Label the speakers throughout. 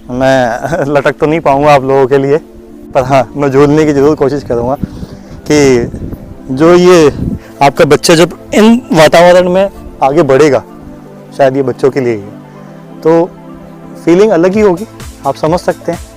Speaker 1: मैं लटक तो नहीं पाऊँगा आप लोगों के लिए, पर हाँ मैं झूलने की ज़रूर कोशिश करूँगा कि जो ये आपका बच्चा जब इन वातावरण में आगे बढ़ेगा, शायद ये बच्चों के लिए ही है, तो फीलिंग अलग ही होगी, आप समझ सकते हैं।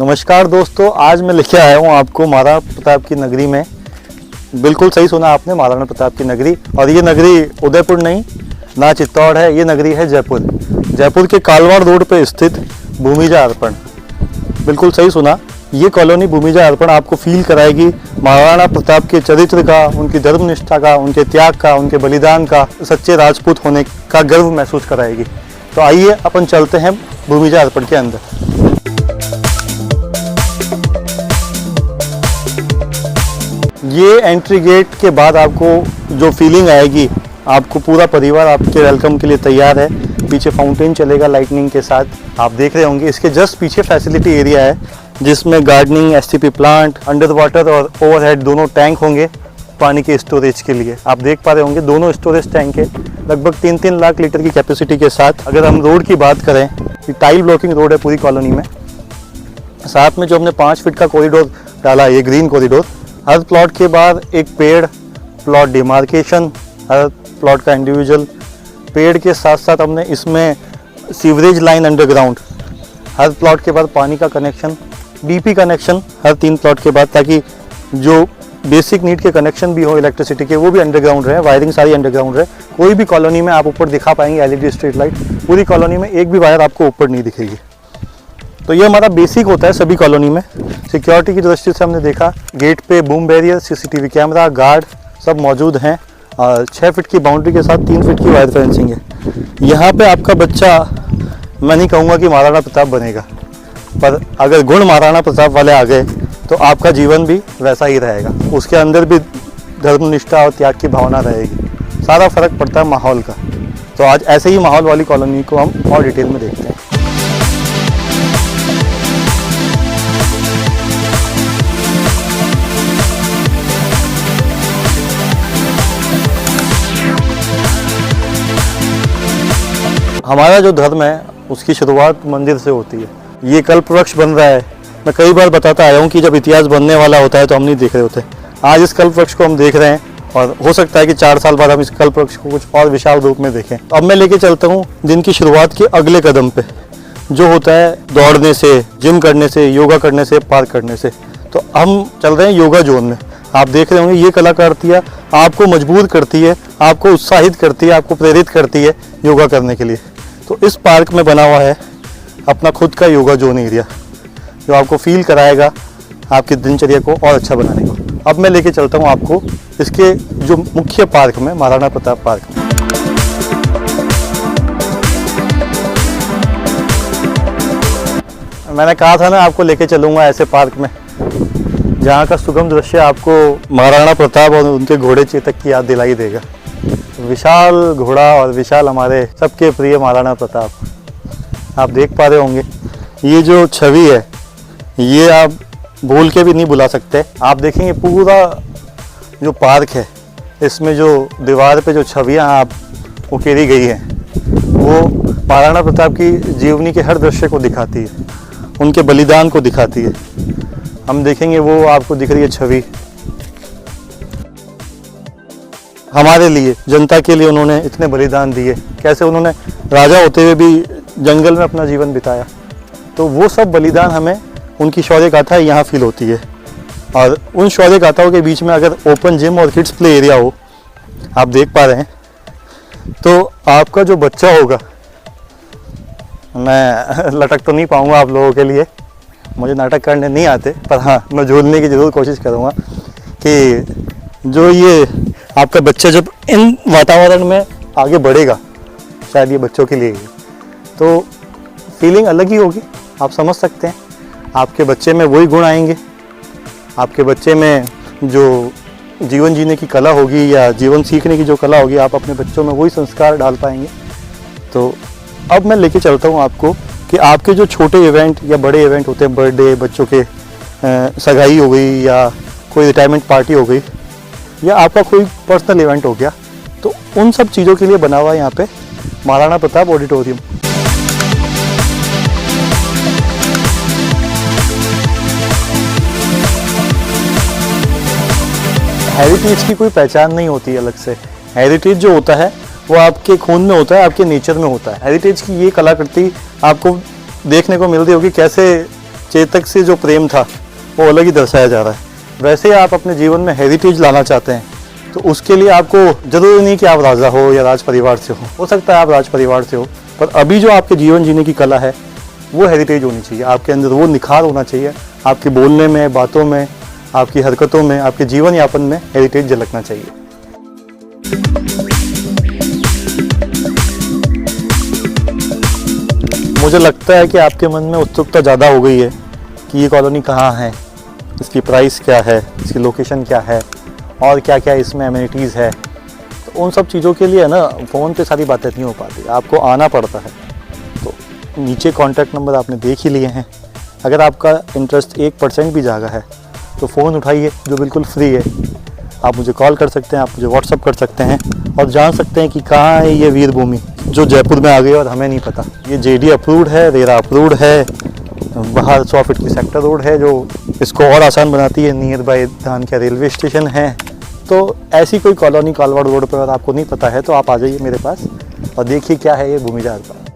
Speaker 1: नमस्कार दोस्तों, आज मैं लेके आया हूँ आपको महाराणा प्रताप की नगरी में। बिल्कुल सही सुना आपने, महाराणा प्रताप की नगरी। और ये नगरी उदयपुर नहीं, ना चित्तौड़ है, ये नगरी है जयपुर। जयपुर के कालवाड़ रोड पे स्थित भूमिजा अर्पण। बिल्कुल सही सुना, ये कॉलोनी भूमिजा अर्पण आपको फील कराएगी महाराणा प्रताप के चरित्र का, उनकी धर्मनिष्ठा का, उनके त्याग का, उनके बलिदान का, सच्चे राजपूत होने का गर्व महसूस कराएगी। तो आइए अपन चलते हैं भूमिजा अर्पण के अंदर। ये एंट्री गेट के बाद आपको जो फीलिंग आएगी, आपको पूरा परिवार आपके वेलकम के लिए तैयार है। पीछे फाउंटेन चलेगा लाइटनिंग के साथ, आप देख रहे होंगे। इसके जस्ट पीछे फैसिलिटी एरिया है जिसमें gardening, STP plant, under water और ओवरहेड दोनों टैंक होंगे पानी के स्टोरेज के लिए। आप देख पा रहे होंगे दोनों स्टोरेज टैंक है लगभग 3-3 लाख लीटर की कैपेसिटी के साथ। अगर हम रोड की बात करें, टाइल ब्लॉकिंग रोड है पूरी कॉलोनी में। साथ में जो हमने 5 फीट का कॉरिडोर डाला है, ये ग्रीन कॉरिडोर, हर प्लॉट के बाद एक पेड़, प्लॉट डिमार्केशन, हर प्लॉट का इंडिविजुअल पेड़ के साथ साथ हमने इसमें सीवरेज लाइन अंडरग्राउंड, हर प्लॉट के बाद पानी का कनेक्शन, डीपी कनेक्शन हर 3 प्लॉट के बाद, ताकि जो बेसिक नीड के कनेक्शन भी हो इलेक्ट्रिसिटी के, वो भी अंडरग्राउंड रहे। वायरिंग सारी अंडरग्राउंड रहे। कोई भी कॉलोनी में आप ऊपर दिखा पाएंगे एलईडी स्ट्रीट लाइट, पूरी कॉलोनी में एक भी वायर आपको ऊपर नहीं दिखेगी। तो ये हमारा बेसिक होता है सभी कॉलोनी में। सिक्योरिटी की दृष्टि से हमने देखा, गेट पे boom barrier, CCTV camera, guard सब मौजूद हैं। 6 फीट की बाउंड्री के साथ 3 फीट की वायर फेंसिंग है। यहाँ पे आपका बच्चा, मैं नहीं कहूँगा कि महाराणा प्रताप बनेगा, पर अगर गुण महाराणा प्रताप वाले आ गए तो आपका जीवन भी वैसा ही रहेगा। उसके अंदर भी धर्मनिष्ठा और त्याग की भावना रहेगी। सारा फर्क पड़ता है माहौल का। तो आज ऐसे ही माहौल वाली कॉलोनी को हम और डिटेल में देखते हैं। हमारा जो धर्म है उसकी शुरुआत मंदिर से होती है। ये कल्प वृक्ष बन रहा है। मैं कई बार बताता आया हूँ कि जब इतिहास बनने वाला होता है तो हम नहीं देख रहे होते। आज इस कल्प वृक्ष को हम देख रहे हैं और हो सकता है कि 4 साल बाद हम इस कल्प वृक्ष को कुछ और विशाल रूप में देखें। अब मैं लेके चलता हूँ दिन की शुरुआत के अगले कदम पे, जो होता है दौड़ने से, जिम करने से, योगा करने से, पार्क करने से। तो हम चल रहे हैं योगा जोन में। आप देख रहे होंगे ये कलाकृतियाँ आपको मजबूर करती है, आपको उत्साहित करती है, आपको प्रेरित करती है योगा करने के लिए। तो इस पार्क में बना हुआ है अपना खुद का योगा जोन एरिया, जो आपको फील कराएगा आपकी दिनचर्या को और अच्छा बनाने को। अब मैं लेके चलता हूँ आपको इसके जो मुख्य पार्क में, महाराणा प्रताप पार्क में। मैंने कहा था ना आपको लेके चलूँगा ऐसे पार्क में जहाँ का सुगम दृश्य आपको महाराणा प्रताप और उनके घोड़े चेतक की याद दिलाई देगा। विशाल घोड़ा और विशाल हमारे सबके प्रिय महाराणा प्रताप। आप देख पा रहे होंगे ये जो छवि है, ये आप भूल के भी नहीं भुला सकते। आप देखेंगे पूरा जो पार्क है, इसमें जो दीवार पे जो छवियां आप उकेरी गई हैं, वो महाराणा प्रताप की जीवनी के हर दृश्य को दिखाती है, उनके बलिदान को दिखाती है। हम देखेंगे वो आपको दिख रही है छवि। हमारे लिए, जनता के लिए उन्होंने इतने बलिदान दिए, कैसे उन्होंने राजा होते हुए भी जंगल में अपना जीवन बिताया। तो वो सब बलिदान हमें, उनकी शौर्य गाथा यहाँ फील होती है। और उन शौर्य गाथाओं के बीच में अगर ओपन जिम और किड्स प्ले एरिया हो, आप देख पा रहे हैं, तो आपका जो बच्चा होगा, मैं लटक तो नहीं पाऊँगा आप लोगों के लिए, मुझे नाटक करने नहीं आते, पर हाँ मैं झूलने की ज़रूर कोशिश करूँगा कि जो ये आपका बच्चा जब इन वातावरण में आगे बढ़ेगा, शायद ये बच्चों के लिए ही, तो फीलिंग अलग ही होगी, आप समझ सकते हैं। आपके बच्चे में वही गुण आएंगे, आपके बच्चे में जो जीवन जीने की कला होगी या जीवन सीखने की जो कला होगी, आप अपने बच्चों में वही संस्कार डाल पाएंगे। तो अब मैं लेके चलता हूँ आपको कि आपके जो छोटे इवेंट या बड़े इवेंट होते हैं, बर्थडे, बच्चों के सगाई हो गई या कोई रिटायरमेंट पार्टी हो गई या आपका कोई पर्सनल इवेंट हो गया, तो उन सब चीज़ों के लिए बना हुआ है यहाँ पे महाराणा प्रताप ऑडिटोरियम। हेरिटेज की कोई पहचान नहीं होती अलग से। हेरिटेज जो होता है वो आपके खून में होता है, आपके नेचर में होता है। हेरिटेज की ये कलाकृति आपको देखने को मिल रही होगी, कैसे चेतक से जो प्रेम था वो अलग ही दर्शाया जा रहा है। वैसे ही आप अपने जीवन में हेरिटेज लाना चाहते हैं तो उसके लिए आपको ज़रूरी नहीं कि आप राजा हो या राज परिवार से हो सकता है आप राज परिवार से हो, पर अभी जो आपके जीवन जीने की कला है वो हेरिटेज होनी चाहिए। आपके अंदर वो निखार होना चाहिए, आपके बोलने में, बातों में, आपकी हरकतों में, आपके जीवन यापन में हेरिटेज झलकना चाहिए। मुझे लगता है कि आपके मन में उत्सुकता ज़्यादा हो गई है कि ये कॉलोनी कहाँ है, इसकी प्राइस क्या है, इसकी लोकेशन क्या है और क्या क्या इसमें एमिनिटीज़ है। तो उन सब चीज़ों के लिए ना फ़ोन पे सारी बातें नहीं हो पाती, आपको आना पड़ता है। तो नीचे कॉन्टैक्ट नंबर आपने देख ही लिए हैं। अगर आपका इंटरेस्ट 1% भी जागा है तो फ़ोन उठाइए, जो बिल्कुल फ्री है। आप मुझे कॉल कर सकते हैं, आप मुझे व्हाट्सअप कर सकते हैं और जान सकते हैं कि कहाँ है ये वीर भूमि जो जयपुर में आ गई और हमें नहीं पता। ये JD अप्रूव्ड है, रेरा अप्रूव्ड है, बाहर 100 फीट की सेक्टर रोड है जो इसको और आसान बनाती है। Near by Dhankya railway station है। तो ऐसी कोई कॉलोनी कालवाड़ रोड पर अगर आपको नहीं पता है तो आप आ जाइए मेरे पास और देखिए क्या है ये भूमिजात।